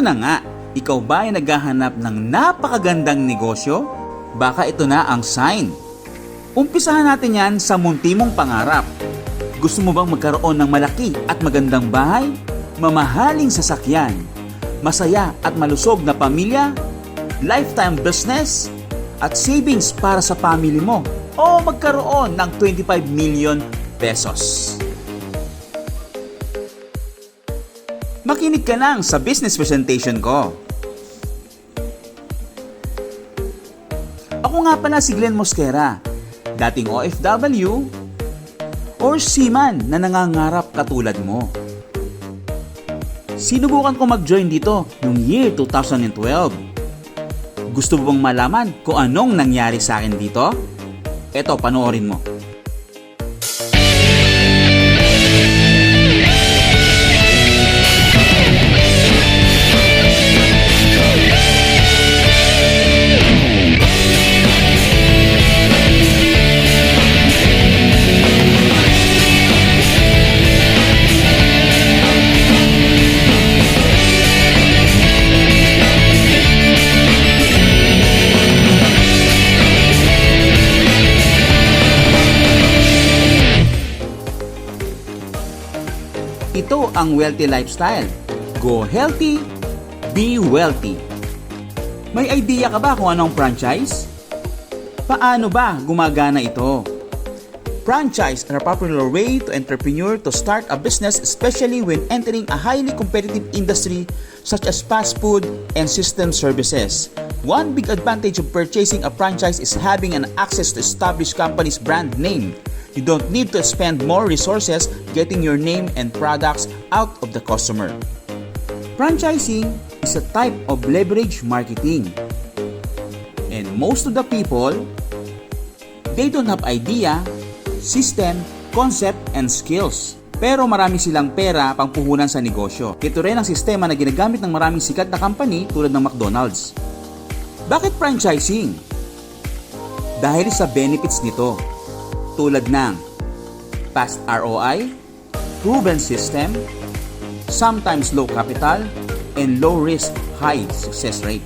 Eto na nga, ikaw ba ay naghahanap ng napakagandang negosyo? Baka ito na ang sign. Umpisahan natin yan sa munti mong pangarap. Gusto mo bang magkaroon ng malaki at magandang bahay? Mamahaling sasakyan? Masaya at malusog na pamilya? Lifetime business? At savings para sa family mo? O magkaroon ng 25 million pesos? Makinig ka lang sa business presentation ko. Ako nga pala si Glenn Mosquera, dating OFW or seaman na nangangarap katulad mo. Sinubukan ko mag-join dito noong year 2012. Gusto mo bang malaman kung anong nangyari sa akin dito? Eto, panoorin mo. Ito ang wealthy lifestyle. Go healthy, be wealthy. May idea ka ba kung anong franchise? Paano ba gumagana ito? Franchise are a popular way to entrepreneur to start a business, especially when entering a highly competitive industry such as fast food and system services. One big advantage of purchasing a franchise is having an access to established company's brand name. You don't need to spend more resources getting your name and products out of the customer. Franchising is a type of leverage marketing. And most of the people, they don't have idea, system, concept, and skills. Pero marami silang pera pangpuhunan sa negosyo. Ito rin ang sistema na ginagamit ng maraming sikat na company tulad ng McDonald's. Bakit franchising? Dahil sa benefits nito. Tulad ng fast ROI, proven system, sometimes low capital, and low risk, high success rate.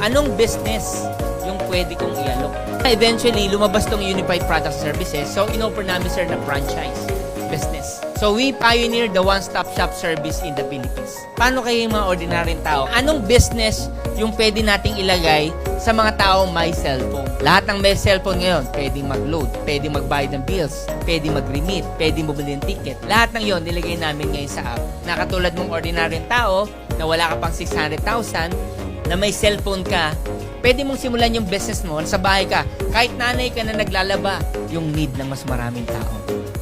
Anong business yung pwede kong i-alok? Eventually, lumabas tong Unified Product Services, so in-offer namin sir na franchise business. So we pioneered the one-stop shop service in the Philippines. Paano kayo yung mga ordinaryong tao? Anong business yung pwede nating ilagay sa mga taong may cellphone? Lahat ng may cellphone ngayon, pwedeng mag-load, pwedeng magbayad ng bills, pwedeng mag-remit, pwedeng bumili ng ticket. Lahat ng yon nilagay namin ngayon sa app. Nakatulad mong ordinaryong tao na wala ka pang 600,000, na may cellphone ka, pwede mong simulan yung business mo sa bahay ka. Kahit nanay ka na naglalaba, yung need ng mas maraming tao.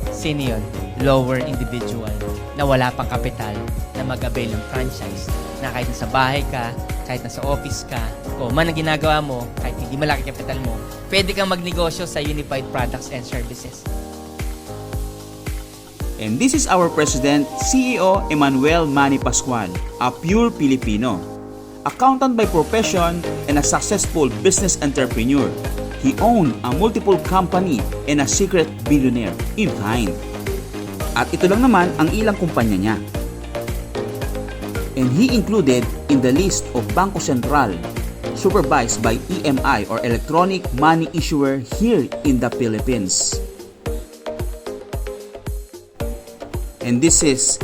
Sino yun? Lower individual na wala pang kapital na mag-avail ng franchise na kahit nasa bahay ka, kahit nasa office ka, o man ang ginagawa mo, kahit hindi malaki kapital mo, pwede kang magnegosyo sa Unified Products and Services. And this is our President, CEO Emmanuel Manny Pascual, a pure Filipino. Accountant by profession and a successful business entrepreneur. He owned a multiple company and a secret billionaire in kind. At ito lang naman ang ilang kumpanya niya. And he included in the list of Bangko Sentral, supervised by EMI or Electronic Money Issuer here in the Philippines. And this is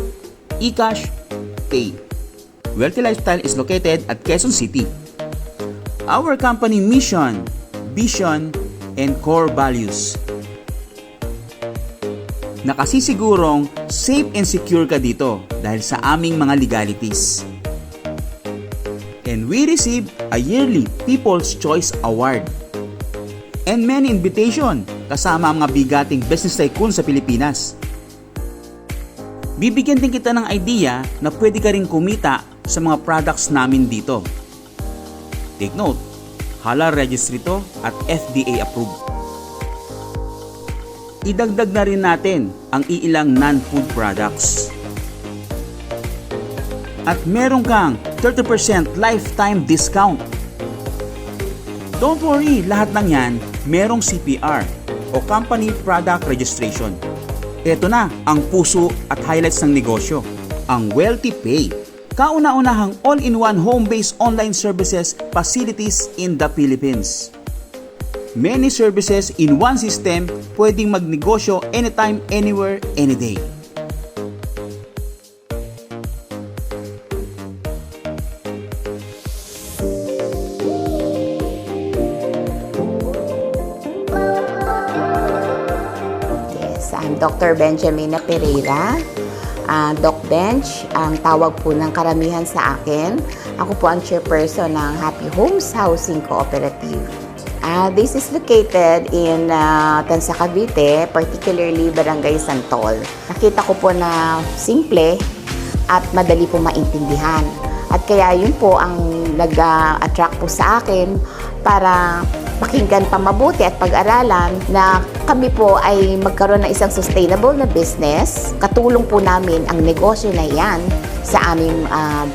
eCash Pay. Wealthy Lifestyle is located at Quezon City. Our company mission, vision, and core values. Nakasisigurong safe and secure ka dito dahil sa aming mga legalities. And we receive a yearly People's Choice Award. And many invitation kasama ang mga bigating business tycoon sa Pilipinas. Bibigyan din kita ng idea na pwede ka rin kumita sa mga products namin dito. Take note, halal registry to at FDA approved. Idagdag na rin natin ang iilang non-food products. At meron kang 30% lifetime discount. Don't worry, lahat ng yan merong CPR o Company Product Registration. Ito na ang puso at highlights ng negosyo. ang Wealthy Pay. Kauna-unahang all-in-one home-based online services facilities in the Philippines. Many services in one system, pwedeng magnegosyo anytime, anywhere, any day. Yes, I'm Dr. Benjamina Pereira. Doc Bench, ang tawag po ng karamihan sa akin. Ako po ang chairperson ng Happy Homes Housing Cooperative. This is located in Tansa, Cavite, particularly Barangay Santol. Nakita ko po na simple at madali po maintindihan. At kaya yun po ang nag-attract po sa akin para pakinggan pa mabuti at pag-aralan na kami po ay magkaroon ng isang sustainable na business. Katulong po namin ang negosyo na yan sa aming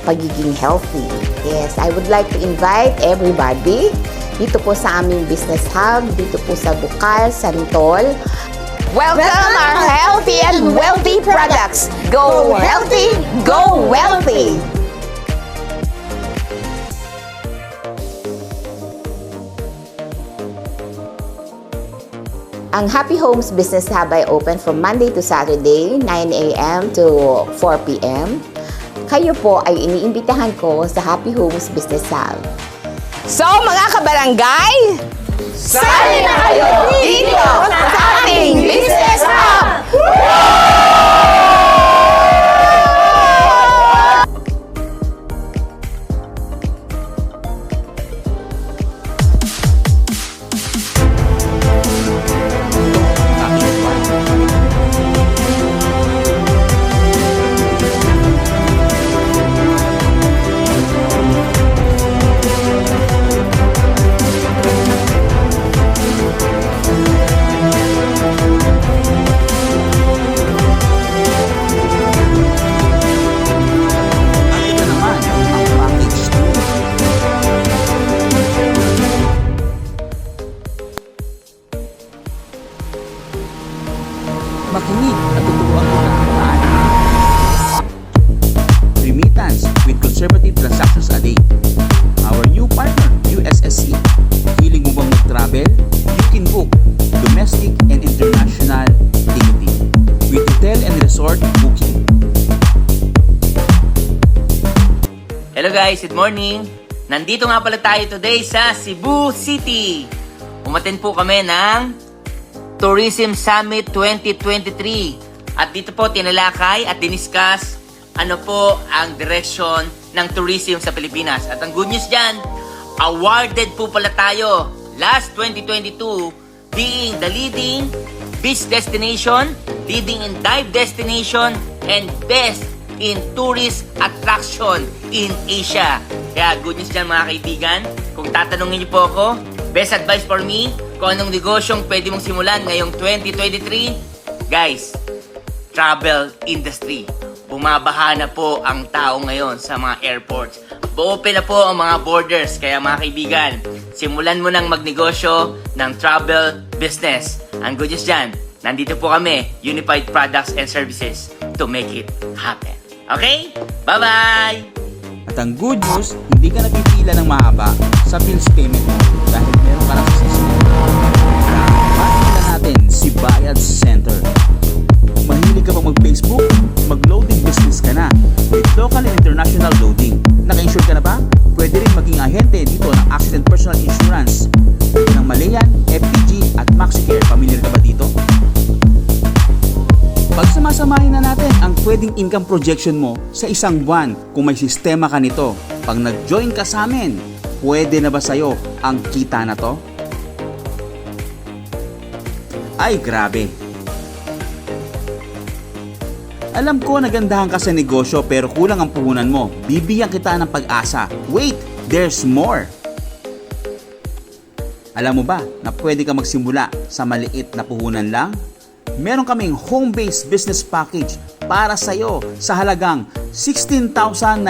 pagiging healthy. Yes, I would like to invite everybody dito po sa aming business hub, dito po sa Bukal, Santol. Welcome our healthy and wealthy products. Go healthy, go wealthy! Ang Happy Homes Business Hub ay open from Monday to Saturday, 9 a.m. to 4 p.m. Kayo po ay iniimbitahan ko sa Happy Homes Business Hub. So mga kabarangay, sali na kayo dito sa ating Business Hub! Ito naman ang package 2. Makinig at tuturuan ko ng paano. Remittance with conservative transactions a day. Our new partner, USSC. Hiling mo bang mag-travel? You can book domestic and international ticketing with hotel and resort booking. Hello guys, good morning! Nandito nga pala tayo today sa Cebu City. Umattend po kami ng Tourism Summit 2023. At dito po tinalakay at diniscuss ano po ang direction ng tourism sa Pilipinas. At ang good news dyan, awarded po pala tayo last 2022 being the leading beach destination, leading in dive destination, and best in tourist attraction in Asia. Kaya good news dyan mga kaibigan. Kung tatanungin niyo po ako, best advice for me, kung anong negosyong pwede mong simulan ngayong 2023, guys, travel industry. Bumabaha na po ang tao ngayon sa mga airports. Open na po ang mga borders. Kaya mga kaibigan, simulan mo nang magnegosyo ng travel business. Ang good news dyan, nandito po kami, Unified Products and Services, to make it happen. Okay? Bye-bye! At ang good news, hindi ka napipila ng mahaba sa bills payment mo dahil meron ka lang sa system. Pakita natin si Bayad Center. Mahilig ka bang mag-Facebook? Mag-loading business ka na with local and international loading. Naka-insure ka na ba? Pwede rin maging ahente dito ng accident personal insurance. Pwede ng Malayan, FPG at MaxiCare. Familiar ka ba dito? Pagsamasamahin na natin ang pwedeng income projection mo sa isang buwan kung may sistema ka nito. Pag nag-join ka sa amin, pwede na ba sa'yo ang kita na to? Ay grabe! Alam ko nagandahan ka sa negosyo pero kulang ang puhunan mo. Bibigyan kita ng pag-asa. Wait! There's more! Alam mo ba na pwede ka magsimula sa maliit na puhunan lang? Meron kaming home-based business package para sa'yo sa halagang 16,998.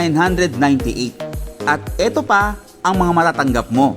At ito pa ang mga matatanggap mo.